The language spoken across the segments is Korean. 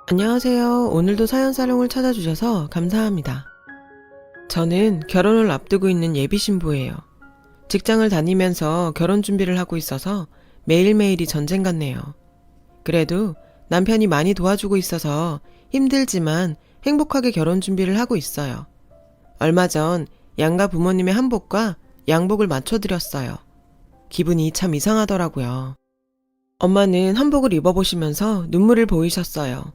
안녕하세요. 오늘도 사연사롱을 찾아주셔서 감사합니다. 저는 결혼을 앞두고 있는 예비신부예요. 직장을 다니면서 결혼 준비를 하고 있어서 매일매일이 전쟁 같네요. 그래도 남편이 많이 도와주고 있어서 힘들지만 행복하게 결혼 준비를 하고 있어요. 얼마 전 양가 부모님의 한복과 양복을 맞춰드렸어요. 기분이 참 이상하더라고요. 엄마는 한복을 입어보시면서 눈물을 보이셨어요.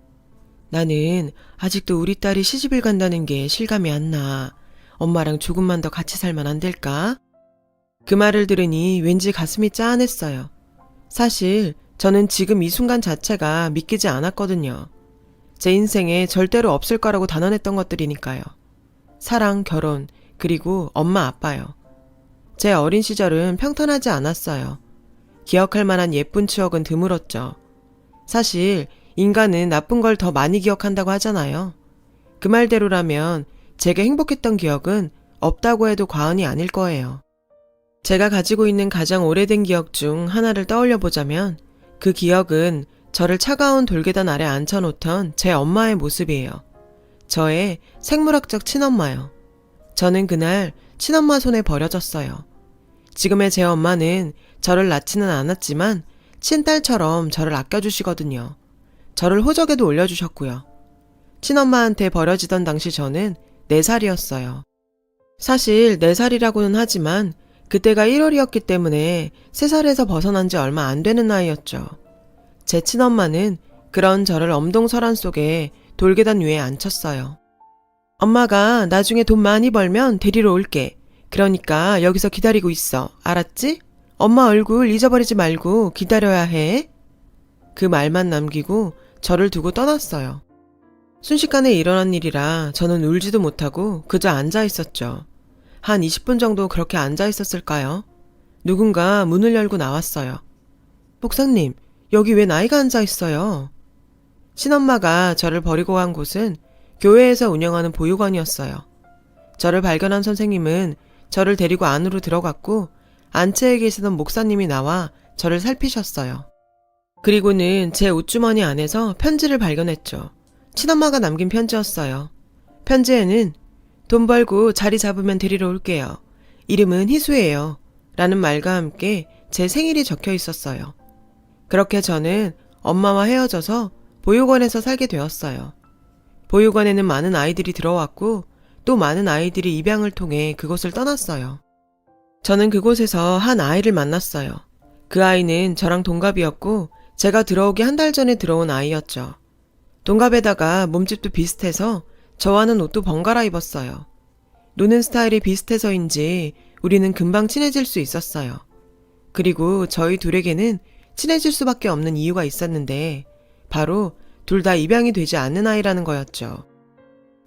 나는 아직도 우리 딸이 시집을 간다는 게 실감이 안 나. 엄마랑 조금만 더 같이 살면 안 될까? 그 말을 들으니 왠지 가슴이 짠했어요. 사실 저는 지금 이 순간 자체가 믿기지 않았거든요. 제 인생에 절대로 없을 거라고 단언했던 것들이니까요. 사랑, 결혼, 그리고 엄마, 아빠요. 제 어린 시절은 평탄하지 않았어요. 기억할 만한 예쁜 추억은 드물었죠. 사실 인간은 나쁜 걸 더 많이 기억한다고 하잖아요. 그 말대로라면 제게 행복했던 기억은 없다고 해도 과언이 아닐 거예요. 제가 가지고 있는 가장 오래된 기억 중 하나를 떠올려 보자면 그 기억은 저를 차가운 돌계단 아래 앉혀놓던 제 엄마의 모습이에요. 저의 생물학적 친엄마요. 저는 그날 친엄마 손에 버려졌어요. 지금의 제 엄마는 저를 낳지는 않았지만 친딸처럼 저를 아껴주시거든요. 저를 호적에도 올려주셨고요. 친엄마한테 버려지던 당시 저는 4살이었어요. 사실 4살이라고는 하지만 그때가 1월이었기 때문에 3살에서 벗어난 지 얼마 안 되는 나이였죠. 제 친엄마는 그런 저를 엄동설한 속에 돌계단 위에 앉혔어요. 엄마가 나중에 돈 많이 벌면 데리러 올게. 그러니까 여기서 기다리고 있어. 알았지? 엄마 얼굴 잊어버리지 말고 기다려야 해. 그 말만 남기고 저를 두고 떠났어요. 순식간에 일어난 일이라 저는 울지도 못하고 그저 앉아 있었죠. 한 20분 정도 그렇게 앉아 있었을까요? 누군가 문을 열고 나왔어요. 목사님, 여기 왜 나이가 앉아 있어요? 친엄마가 저를 버리고 간 곳은 교회에서 운영하는 보육원이었어요. 저를 발견한 선생님은 저를 데리고 안으로 들어갔고 안채에 계시던 목사님이 나와 저를 살피셨어요. 그리고는 제 옷주머니 안에서 편지를 발견했죠. 친엄마가 남긴 편지였어요. 편지에는 돈 벌고 자리 잡으면 데리러 올게요. 이름은 희수예요. 라는 말과 함께 제 생일이 적혀 있었어요. 그렇게 저는 엄마와 헤어져서 보육원에서 살게 되었어요. 보육원에는 많은 아이들이 들어왔고 또 많은 아이들이 입양을 통해 그곳을 떠났어요. 저는 그곳에서 한 아이를 만났어요. 그 아이는 저랑 동갑이었고 제가 들어오기 한 달 전에 들어온 아이였죠. 동갑에다가 몸집도 비슷해서 저와는 옷도 번갈아 입었어요. 노는 스타일이 비슷해서인지 우리는 금방 친해질 수 있었어요. 그리고 저희 둘에게는 친해질 수밖에 없는 이유가 있었는데 바로 둘 다 입양이 되지 않는 아이라는 거였죠.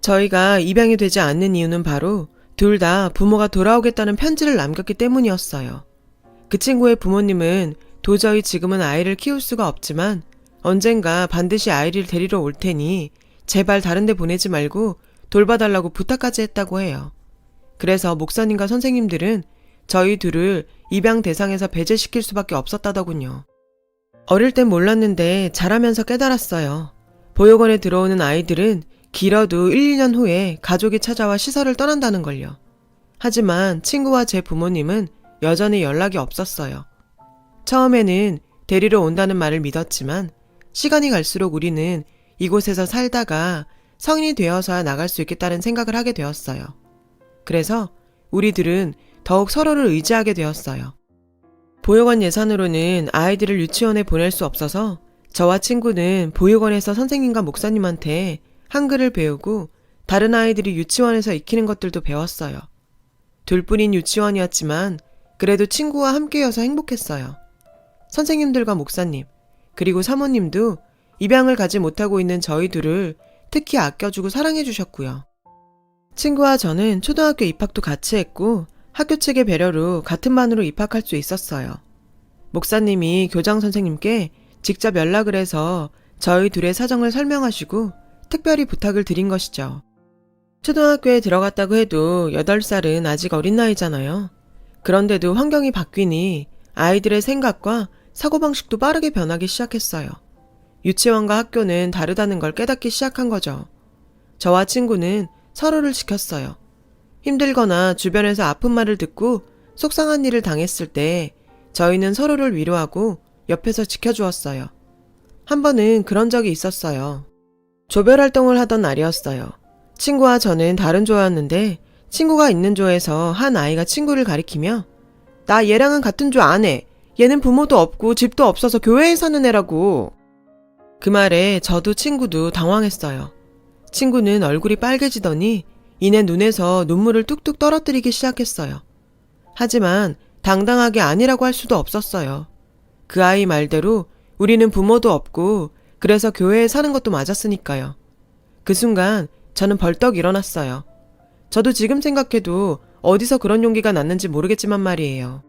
저희가 입양이 되지 않는 이유는 바로 둘 다 부모가 돌아오겠다는 편지를 남겼기 때문이었어요. 그 친구의 부모님은 도저히 지금은 아이를 키울 수가 없지만 언젠가 반드시 아이를 데리러 올 테니 제발 다른 데 보내지 말고 돌봐달라고 부탁까지 했다고 해요. 그래서 목사님과 선생님들은 저희 둘을 입양 대상에서 배제시킬 수밖에 없었다더군요. 어릴 땐 몰랐는데 자라면서 깨달았어요. 보육원에 들어오는 아이들은 길어도 1, 2년 후에 가족이 찾아와 시설을 떠난다는 걸요. 하지만 친구와 제 부모님은 여전히 연락이 없었어요. 처음에는 데리러 온다는 말을 믿었지만 시간이 갈수록 우리는 이곳에서 살다가 성인이 되어서야 나갈 수 있겠다는 생각을 하게 되었어요. 그래서 우리들은 더욱 서로를 의지하게 되었어요. 보육원 예산으로는 아이들을 유치원에 보낼 수 없어서 저와 친구는 보육원에서 선생님과 목사님한테 한글을 배우고 다른 아이들이 유치원에서 익히는 것들도 배웠어요. 둘뿐인 유치원이었지만 그래도 친구와 함께여서 행복했어요. 선생님들과 목사님, 그리고 사모님도 입양을 가지 못하고 있는 저희 둘을 특히 아껴주고 사랑해 주셨고요. 친구와 저는 초등학교 입학도 같이 했고 학교 측의 배려로 같은 반으로 입학할 수 있었어요. 목사님이 교장 선생님께 직접 연락을 해서 저희 둘의 사정을 설명하시고 특별히 부탁을 드린 것이죠. 초등학교에 들어갔다고 해도 8살은 아직 어린 나이잖아요. 그런데도 환경이 바뀌니 아이들의 생각과 사고방식도 빠르게 변하기 시작했어요. 유치원과 학교는 다르다는 걸 깨닫기 시작한 거죠. 저와 친구는 서로를 지켰어요. 힘들거나 주변에서 아픈 말을 듣고 속상한 일을 당했을 때 저희는 서로를 위로하고 옆에서 지켜주었어요. 한 번은 그런 적이 있었어요. 조별 활동을 하던 날이었어요. 친구와 저는 다른 조였는데 친구가 있는 조에서 한 아이가 친구를 가리키며 나 얘랑은 같은 조 안 해. 얘는 부모도 없고 집도 없어서 교회에 사는 애라고. 그 말에 저도 친구도 당황했어요. 친구는 얼굴이 빨개지더니 이내 눈에서 눈물을 뚝뚝 떨어뜨리기 시작했어요. 하지만 당당하게 아니라고 할 수도 없었어요. 그 아이 말대로 우리는 부모도 없고 그래서 교회에 사는 것도 맞았으니까요. 그 순간 저는 벌떡 일어났어요. 저도 지금 생각해도 어디서 그런 용기가 났는지 모르겠지만 말이에요.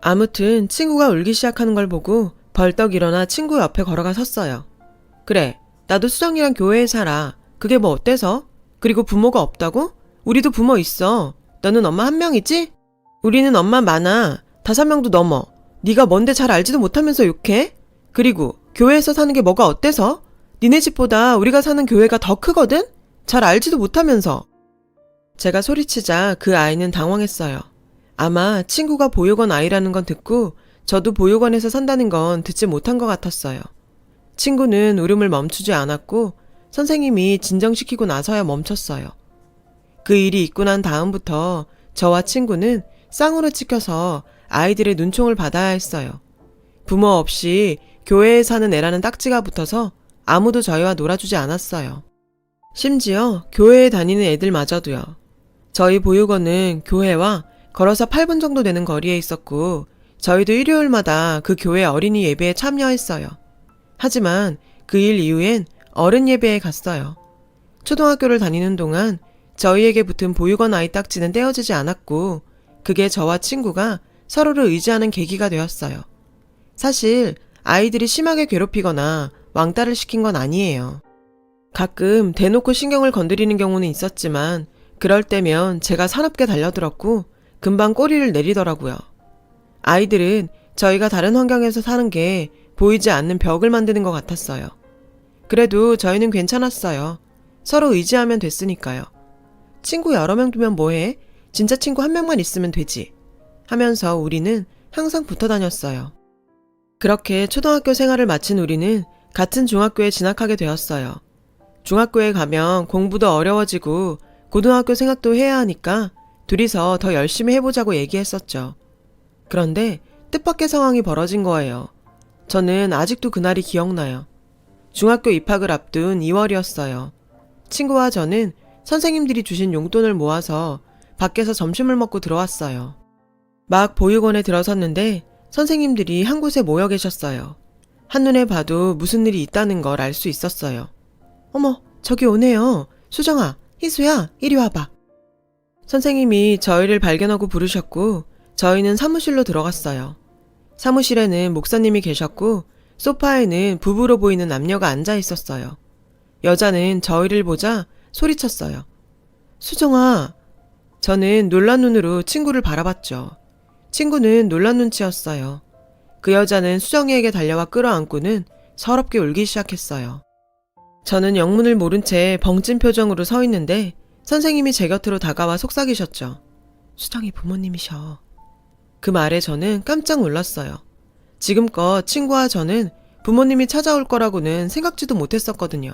아무튼 친구가 울기 시작하는 걸 보고 벌떡 일어나 친구 옆에 걸어가 섰어요. 그래, 나도 수정이랑 교회에 살아. 그게 뭐 어때서? 그리고 부모가 없다고? 우리도 부모 있어. 너는 엄마 한 명이지? 우리는 엄마 많아. 5명도 넘어. 네가 뭔데 잘 알지도 못하면서 욕해? 그리고 교회에서 사는 게 뭐가 어때서? 니네 집보다 우리가 사는 교회가 더 크거든? 잘 알지도 못하면서. 제가 소리치자 그 아이는 당황했어요. 아마 친구가 보육원 아이라는 건 듣고 저도 보육원에서 산다는 건 듣지 못한 것 같았어요. 친구는 울음을 멈추지 않았고 선생님이 진정시키고 나서야 멈췄어요. 그 일이 있고 난 다음부터 저와 친구는 쌍으로 찍혀서 아이들의 눈총을 받아야 했어요. 부모 없이 교회에 사는 애라는 딱지가 붙어서 아무도 저희와 놀아주지 않았어요. 심지어 교회에 다니는 애들마저도요. 저희 보육원은 교회와 걸어서 8분 정도 되는 거리에 있었고 저희도 일요일마다 그 교회 어린이 예배에 참여했어요. 하지만 그 일 이후엔 어른 예배에 갔어요. 초등학교를 다니는 동안 저희에게 붙은 보육원 아이 딱지는 떼어지지 않았고 그게 저와 친구가 서로를 의지하는 계기가 되었어요. 사실 아이들이 심하게 괴롭히거나 왕따를 시킨 건 아니에요. 가끔 대놓고 신경을 건드리는 경우는 있었지만 그럴 때면 제가 사납게 달려들었고 금방 꼬리를 내리더라고요. 아이들은 저희가 다른 환경에서 사는 게 보이지 않는 벽을 만드는 것 같았어요. 그래도 저희는 괜찮았어요. 서로 의지하면 됐으니까요. 친구 여러 명 두면 뭐해? 진짜 친구 한 명만 있으면 되지. 하면서 우리는 항상 붙어 다녔어요. 그렇게 초등학교 생활을 마친 우리는 같은 중학교에 진학하게 되었어요. 중학교에 가면 공부도 어려워지고 고등학교 생각도 해야 하니까 둘이서 더 열심히 해보자고 얘기했었죠. 그런데 뜻밖의 상황이 벌어진 거예요. 저는 아직도 그날이 기억나요. 중학교 입학을 앞둔 2월이었어요. 친구와 저는 선생님들이 주신 용돈을 모아서 밖에서 점심을 먹고 들어왔어요. 막 보육원에 들어섰는데 선생님들이 한 곳에 모여 계셨어요. 한눈에 봐도 무슨 일이 있다는 걸 알 수 있었어요. 어머, 저기 오네요. 수정아, 희수야, 이리 와봐. 선생님이 저희를 발견하고 부르셨고 저희는 사무실로 들어갔어요. 사무실에는 목사님이 계셨고 소파에는 부부로 보이는 남녀가 앉아 있었어요. 여자는 저희를 보자 소리쳤어요. 수정아. 저는 놀란 눈으로 친구를 바라봤죠. 친구는 놀란 눈치였어요. 그 여자는 수정이에게 달려와 끌어안고는 서럽게 울기 시작했어요. 저는 영문을 모른 채 벙찐 표정으로 서 있는데 선생님이 제 곁으로 다가와 속삭이셨죠. 수정이 부모님이셔. 그 말에 저는 깜짝 놀랐어요. 지금껏 친구와 저는 부모님이 찾아올 거라고는 생각지도 못했었거든요.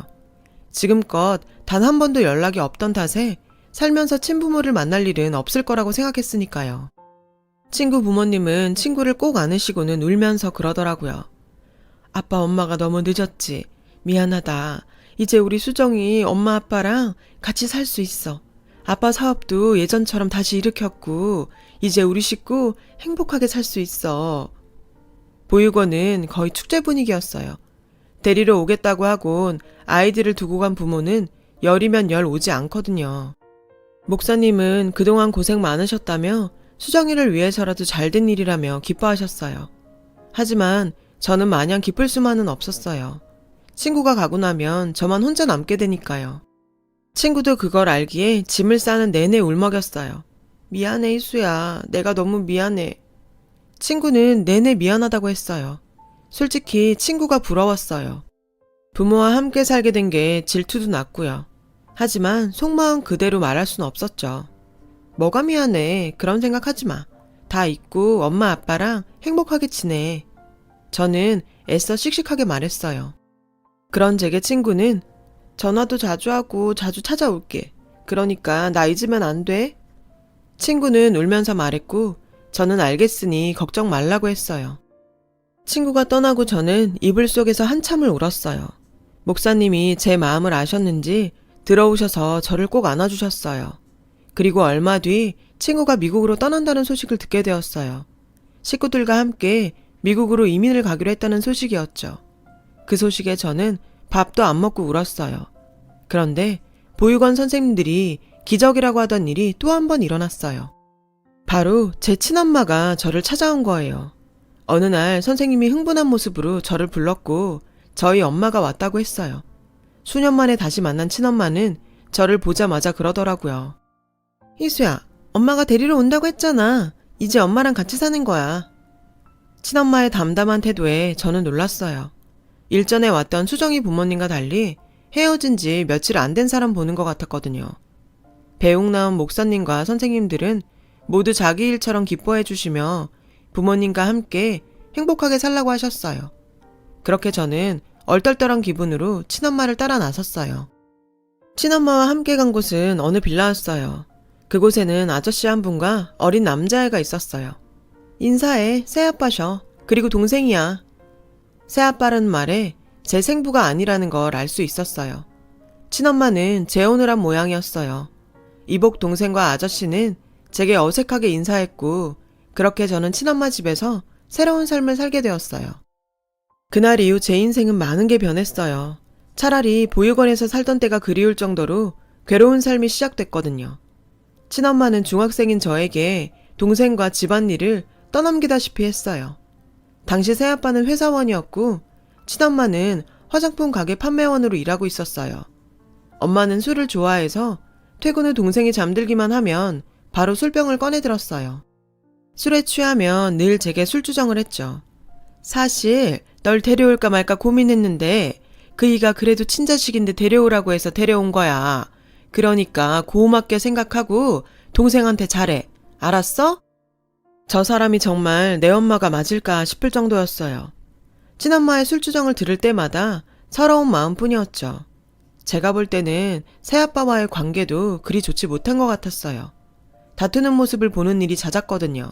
지금껏 단 한 번도 연락이 없던 탓에 살면서 친부모를 만날 일은 없을 거라고 생각했으니까요. 친구 부모님은 친구를 꼭 안으시고는 울면서 그러더라고요. 아빠 엄마가 너무 늦었지. 미안하다. 이제 우리 수정이 엄마 아빠랑 같이 살 수 있어. 아빠 사업도 예전처럼 다시 일으켰고 이제 우리 식구 행복하게 살 수 있어. 보육원은 거의 축제 분위기였어요. 데리러 오겠다고 하곤 아이들을 두고 간 부모는 열이면 열 오지 않거든요. 목사님은 그동안 고생 많으셨다며 수정이를 위해서라도 잘된 일이라며 기뻐하셨어요. 하지만 저는 마냥 기쁠 수만은 없었어요. 친구가 가고 나면 저만 혼자 남게 되니까요. 친구도 그걸 알기에 짐을 싸는 내내 울먹였어요. 미안해 희수야. 내가 너무 미안해. 친구는 내내 미안하다고 했어요. 솔직히 친구가 부러웠어요. 부모와 함께 살게 된 게 질투도 났고요. 하지만 속마음 그대로 말할 순 없었죠. 뭐가 미안해. 그런 생각하지 마. 다 잊고 엄마 아빠랑 행복하게 지내. 저는 애써 씩씩하게 말했어요. 그런 제게 친구는 전화도 자주 하고 자주 찾아올게. 그러니까 나 잊으면 안 돼. 친구는 울면서 말했고 저는 알겠으니 걱정 말라고 했어요. 친구가 떠나고 저는 이불 속에서 한참을 울었어요. 목사님이 제 마음을 아셨는지 들어오셔서 저를 꼭 안아주셨어요. 그리고 얼마 뒤 친구가 미국으로 떠난다는 소식을 듣게 되었어요. 식구들과 함께 미국으로 이민을 가기로 했다는 소식이었죠. 그 소식에 저는 밥도 안 먹고 울었어요. 그런데 보육원 선생님들이 기적이라고 하던 일이 또 한 번 일어났어요. 바로 제 친엄마가 저를 찾아온 거예요. 어느 날 선생님이 흥분한 모습으로 저를 불렀고 저희 엄마가 왔다고 했어요. 수년 만에 다시 만난 친엄마는 저를 보자마자 그러더라고요. 희수야, 엄마가 데리러 온다고 했잖아. 이제 엄마랑 같이 사는 거야. 친엄마의 담담한 태도에 저는 놀랐어요. 일전에 왔던 수정이 부모님과 달리 헤어진 지 며칠 안 된 사람 보는 것 같았거든요. 배웅 나온 목사님과 선생님들은 모두 자기 일처럼 기뻐해 주시며 부모님과 함께 행복하게 살라고 하셨어요. 그렇게 저는 얼떨떨한 기분으로 친엄마를 따라 나섰어요. 친엄마와 함께 간 곳은 어느 빌라였어요. 그곳에는 아저씨 한 분과 어린 남자애가 있었어요. 인사해, 새아빠셔. 그리고 동생이야. 새아빠라는 말에 제 생부가 아니라는 걸 알 수 있었어요. 친엄마는 재혼을 한 모양이었어요. 이복 동생과 아저씨는 제게 어색하게 인사했고 그렇게 저는 친엄마 집에서 새로운 삶을 살게 되었어요. 그날 이후 제 인생은 많은 게 변했어요. 차라리 보육원에서 살던 때가 그리울 정도로 괴로운 삶이 시작됐거든요. 친엄마는 중학생인 저에게 동생과 집안일을 떠넘기다시피 했어요. 당시 새아빠는 회사원이었고 친엄마는 화장품 가게 판매원으로 일하고 있었어요. 엄마는 술을 좋아해서 퇴근 후 동생이 잠들기만 하면 바로 술병을 꺼내들었어요. 술에 취하면 늘 제게 술주정을 했죠. 사실 널 데려올까 말까 고민했는데 그이가 그래도 친자식인데 데려오라고 해서 데려온 거야. 그러니까 고맙게 생각하고 동생한테 잘해. 알았어? 저 사람이 정말 내 엄마가 맞을까 싶을 정도였어요. 친엄마의 술주정을 들을 때마다 서러운 마음뿐이었죠. 제가 볼 때는 새아빠와의 관계도 그리 좋지 못한 것 같았어요. 다투는 모습을 보는 일이 잦았거든요.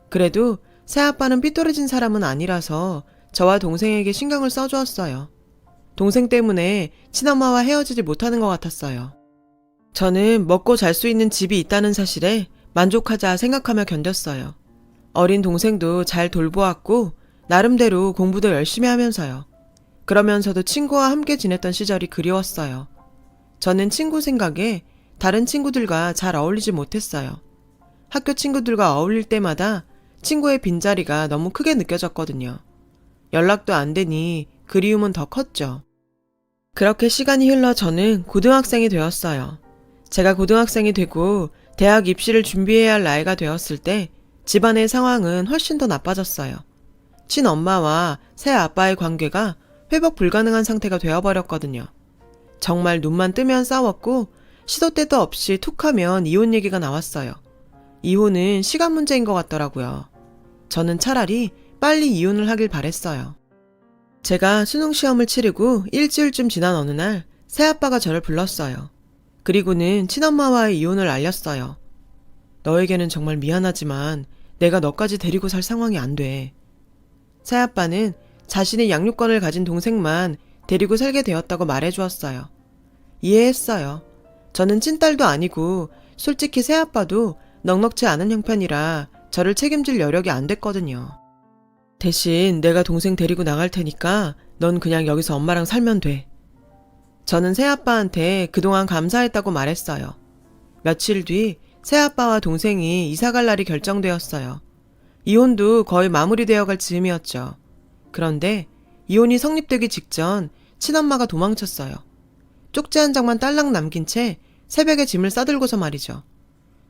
그래도 새아빠는 삐뚤어진 사람은 아니라서 저와 동생에게 신경을 써주었어요. 동생 때문에 친엄마와 헤어지지 못하는 것 같았어요. 저는 먹고 잘 수 있는 집이 있다는 사실에 만족하자 생각하며 견뎠어요. 어린 동생도 잘 돌보았고 나름대로 공부도 열심히 하면서요. 그러면서도 친구와 함께 지냈던 시절이 그리웠어요. 저는 친구 생각에 다른 친구들과 잘 어울리지 못했어요. 학교 친구들과 어울릴 때마다 친구의 빈자리가 너무 크게 느껴졌거든요. 연락도 안 되니 그리움은 더 컸죠. 그렇게 시간이 흘러 저는 고등학생이 되었어요. 제가 고등학생이 되고 대학 입시를 준비해야 할 나이가 되었을 때 집안의 상황은 훨씬 더 나빠졌어요. 친엄마와 새아빠의 관계가 회복 불가능한 상태가 되어버렸거든요. 정말 눈만 뜨면 싸웠고 시도 때도 없이 툭하면 이혼 얘기가 나왔어요. 이혼은 시간 문제인 것 같더라고요. 저는 차라리 빨리 이혼을 하길 바랬어요. 제가 수능시험을 치르고 일주일쯤 지난 어느 날 새아빠가 저를 불렀어요. 그리고는 친엄마와의 이혼을 알렸어요. 너에게는 정말 미안하지만 내가 너까지 데리고 살 상황이 안 돼. 새아빠는 자신의 양육권을 가진 동생만 데리고 살게 되었다고 말해주었어요. 이해했어요. 저는 찐딸도 아니고 솔직히 새아빠도 넉넉지 않은 형편이라 저를 책임질 여력이 안 됐거든요. 대신 내가 동생 데리고 나갈 테니까 넌 그냥 여기서 엄마랑 살면 돼. 저는 새아빠한테 그동안 감사했다고 말했어요. 며칠 뒤 새아빠와 동생이 이사갈 날이 결정되었어요. 이혼도 거의 마무리되어 갈 즈음이었죠. 그런데 이혼이 성립되기 직전 친엄마가 도망쳤어요. 쪽지 한 장만 딸랑 남긴 채 새벽에 짐을 싸들고서 말이죠.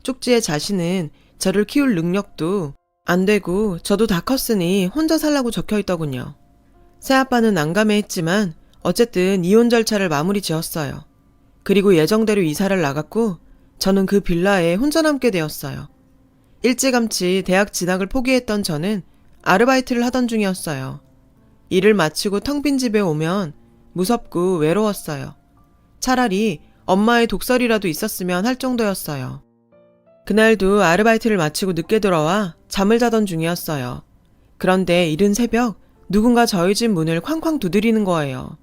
쪽지에 자신은 저를 키울 능력도 안 되고 저도 다 컸으니 혼자 살라고 적혀있더군요. 새아빠는 난감해했지만 어쨌든 이혼 절차를 마무리 지었어요. 그리고 예정대로 이사를 나갔고 저는 그 빌라에 혼자 남게 되었어요. 일찌감치 대학 진학을 포기했던 저는 아르바이트를 하던 중이었어요. 일을 마치고 텅 빈 집에 오면 무섭고 외로웠어요. 차라리 엄마의 독설이라도 있었으면 할 정도였어요. 그날도 아르바이트를 마치고 늦게 돌아와 잠을 자던 중이었어요. 그런데 이른 새벽 누군가 저희 집 문을 쾅쾅 두드리는 거예요.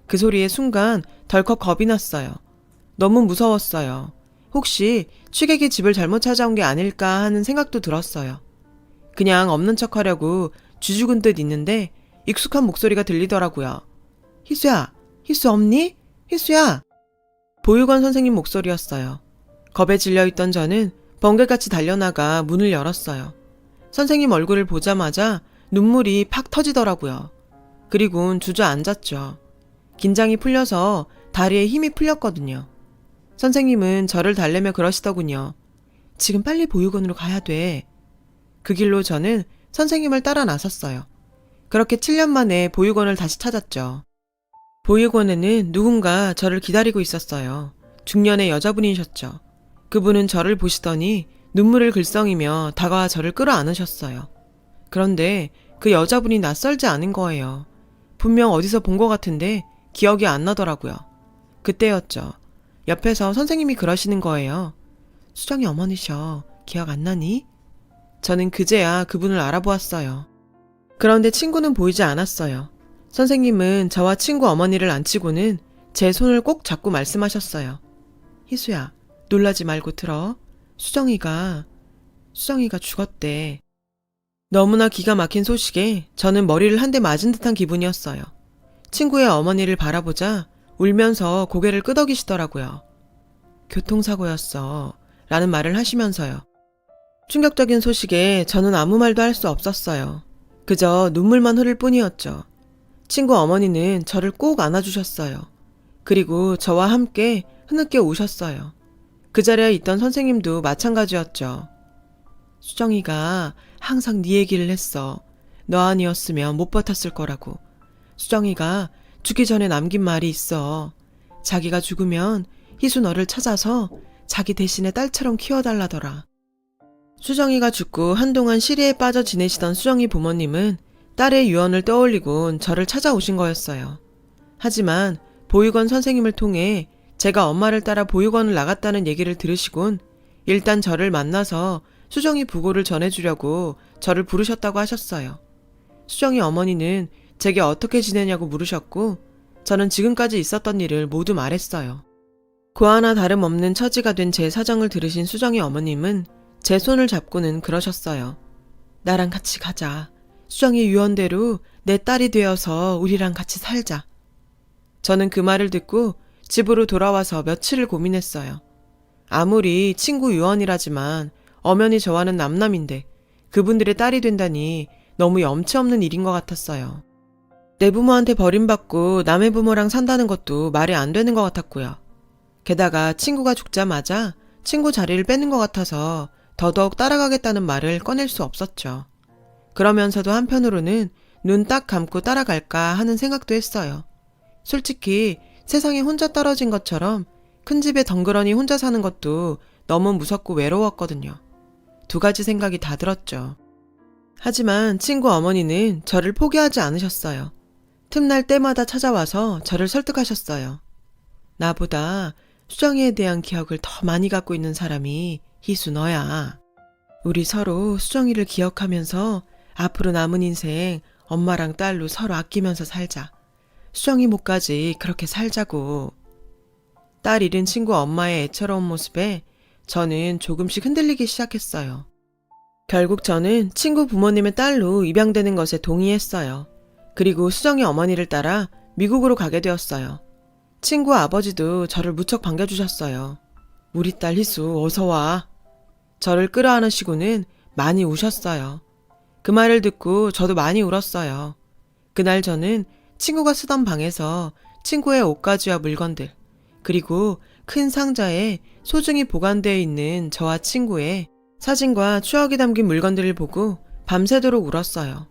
그 소리에 순간 덜컥 겁이 났어요. 너무 무서웠어요. 혹시 취객이 집을 잘못 찾아온 게 아닐까 하는 생각도 들었어요. 그냥 없는 척 하려고 쥐죽은 듯 있는데 익숙한 목소리가 들리더라고요. 희수야, 희수 없니? 희수야! 보육원 선생님 목소리였어요. 겁에 질려있던 저는 번개같이 달려나가 문을 열었어요. 선생님 얼굴을 보자마자 눈물이 팍 터지더라고요. 그리곤 주저앉았죠. 긴장이 풀려서 다리에 힘이 풀렸거든요. 선생님은 저를 달래며 그러시더군요. 지금 빨리 보육원으로 가야 돼. 그 길로 저는 선생님을 따라 나섰어요. 그렇게 7년 만에 보육원을 다시 찾았죠. 보육원에는 누군가 저를 기다리고 있었어요. 중년의 여자분이셨죠. 그분은 저를 보시더니 눈물을 글썽이며 다가와 저를 끌어안으셨어요. 그런데 그 여자분이 낯설지 않은 거예요. 분명 어디서 본 것 같은데 기억이 안 나더라고요. 그때였죠. 옆에서 선생님이 그러시는 거예요. 수정이 어머니셔. 기억 안 나니? 저는 그제야 그분을 알아보았어요. 그런데 친구는 보이지 않았어요. 선생님은 저와 친구 어머니를 앉히고는 제 손을 꼭 잡고 말씀하셨어요. 희수야, 놀라지 말고 들어. 수정이가 죽었대. 너무나 기가 막힌 소식에 저는 머리를 한 대 맞은 듯한 기분이었어요. 친구의 어머니를 바라보자 울면서 고개를 끄덕이시더라고요. 교통사고였어. 라는 말을 하시면서요. 충격적인 소식에 저는 아무 말도 할 수 없었어요. 그저 눈물만 흐를 뿐이었죠. 친구 어머니는 저를 꼭 안아주셨어요. 그리고 저와 함께 흐느껴 우셨어요. 그 자리에 있던 선생님도 마찬가지였죠. 수정이가 항상 네 얘기를 했어. 너 아니었으면 못 버텼을 거라고. 수정이가 죽기 전에 남긴 말이 있어. 자기가 죽으면 희수 너를 찾아서 자기 대신에 딸처럼 키워달라더라. 수정이가 죽고 한동안 시리에 빠져 지내시던 수정이 부모님은 딸의 유언을 떠올리곤 저를 찾아오신 거였어요. 하지만 보육원 선생님을 통해 제가 엄마를 따라 보육원을 나갔다는 얘기를 들으시곤 일단 저를 만나서 수정이 부고를 전해주려고 저를 부르셨다고 하셨어요. 수정이 어머니는 제게 어떻게 지내냐고 물으셨고 저는 지금까지 있었던 일을 모두 말했어요. 고아나 다름없는 처지가 된 제 사정을 들으신 수정이 어머님은 제 손을 잡고는 그러셨어요. 나랑 같이 가자. 수정이 유언대로 내 딸이 되어서 우리랑 같이 살자. 저는 그 말을 듣고 집으로 돌아와서 며칠을 고민했어요. 아무리 친구 유언이라지만 엄연히 저와는 남남인데 그분들의 딸이 된다니 너무 염치 없는 일인 것 같았어요. 내 부모한테 버림받고 남의 부모랑 산다는 것도 말이 안 되는 것 같았고요. 게다가 친구가 죽자마자 친구 자리를 빼는 것 같아서 더더욱 따라가겠다는 말을 꺼낼 수 없었죠. 그러면서도 한편으로는 눈 딱 감고 따라갈까 하는 생각도 했어요. 솔직히 세상에 혼자 떨어진 것처럼 큰 집에 덩그러니 혼자 사는 것도 너무 무섭고 외로웠거든요. 두 가지 생각이 다 들었죠. 하지만 친구 어머니는 저를 포기하지 않으셨어요. 틈날 때마다 찾아와서 저를 설득하셨어요. 나보다 수정이에 대한 기억을 더 많이 갖고 있는 사람이 희수 너야. 우리 서로 수정이를 기억하면서 앞으로 남은 인생 엄마랑 딸로 서로 아끼면서 살자. 수정이 목까지 그렇게 살자고. 딸 잃은 친구 엄마의 애처로운 모습에 저는 조금씩 흔들리기 시작했어요. 결국 저는 친구 부모님의 딸로 입양되는 것에 동의했어요. 그리고 수정이 어머니를 따라 미국으로 가게 되었어요. 친구 아버지도 저를 무척 반겨주셨어요. 우리 딸 희수 어서 와. 저를 끌어안으시고는 많이 우셨어요. 그 말을 듣고 저도 많이 울었어요. 그날 저는 친구가 쓰던 방에서 친구의 옷가지와 물건들, 그리고 큰 상자에 소중히 보관되어 있는 저와 친구의 사진과 추억이 담긴 물건들을 보고 밤새도록 울었어요.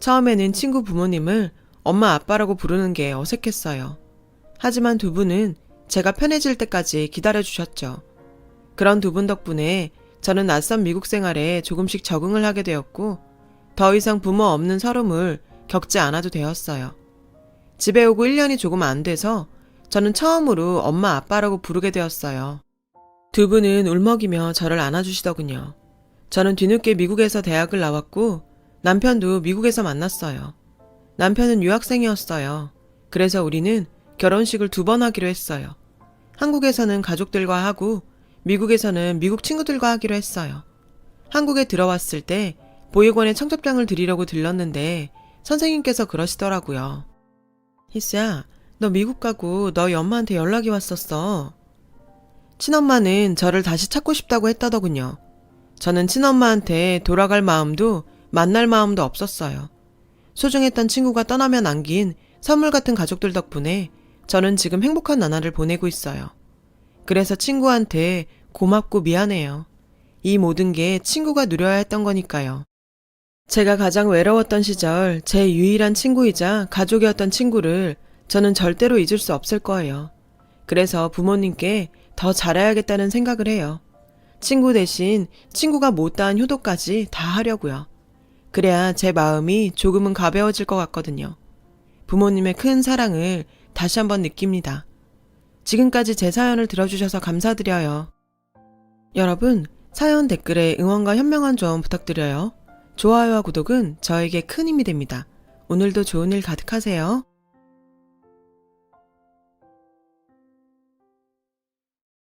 처음에는 친구 부모님을 엄마 아빠라고 부르는 게 어색했어요. 하지만 두 분은 제가 편해질 때까지 기다려주셨죠. 그런 두 분 덕분에 저는 낯선 미국 생활에 조금씩 적응을 하게 되었고 더 이상 부모 없는 서름을 겪지 않아도 되었어요. 집에 오고 1년이 조금 안 돼서 저는 처음으로 엄마 아빠라고 부르게 되었어요. 두 분은 울먹이며 저를 안아주시더군요. 저는 뒤늦게 미국에서 대학을 나왔고 남편도 미국에서 만났어요. 남편은 유학생이었어요. 그래서 우리는 결혼식을 2번 하기로 했어요. 한국에서는 가족들과 하고 미국에서는 미국 친구들과 하기로 했어요. 한국에 들어왔을 때 보육원에 청첩장을 드리려고 들렀는데 선생님께서 그러시더라고요. 희수야, 너 미국 가고 너희 엄마한테 연락이 왔었어. 친엄마는 저를 다시 찾고 싶다고 했다더군요. 저는 친엄마한테 돌아갈 마음도 만날 마음도 없었어요. 소중했던 친구가 떠나며 남긴 선물 같은 가족들 덕분에 저는 지금 행복한 나날을 보내고 있어요. 그래서 친구한테 고맙고 미안해요. 이 모든 게 친구가 누려야 했던 거니까요. 제가 가장 외로웠던 시절 제 유일한 친구이자 가족이었던 친구를 저는 절대로 잊을 수 없을 거예요. 그래서 부모님께 더 잘해야겠다는 생각을 해요. 친구 대신 친구가 못다한 효도까지 다 하려고요. 그래야 제 마음이 조금은 가벼워질 것 같거든요. 부모님의 큰 사랑을 다시 한번 느낍니다. 지금까지 제 사연을 들어주셔서 감사드려요. 여러분, 사연 댓글에 응원과 현명한 조언 부탁드려요. 좋아요와 구독은 저에게 큰 힘이 됩니다. 오늘도 좋은 일 가득하세요.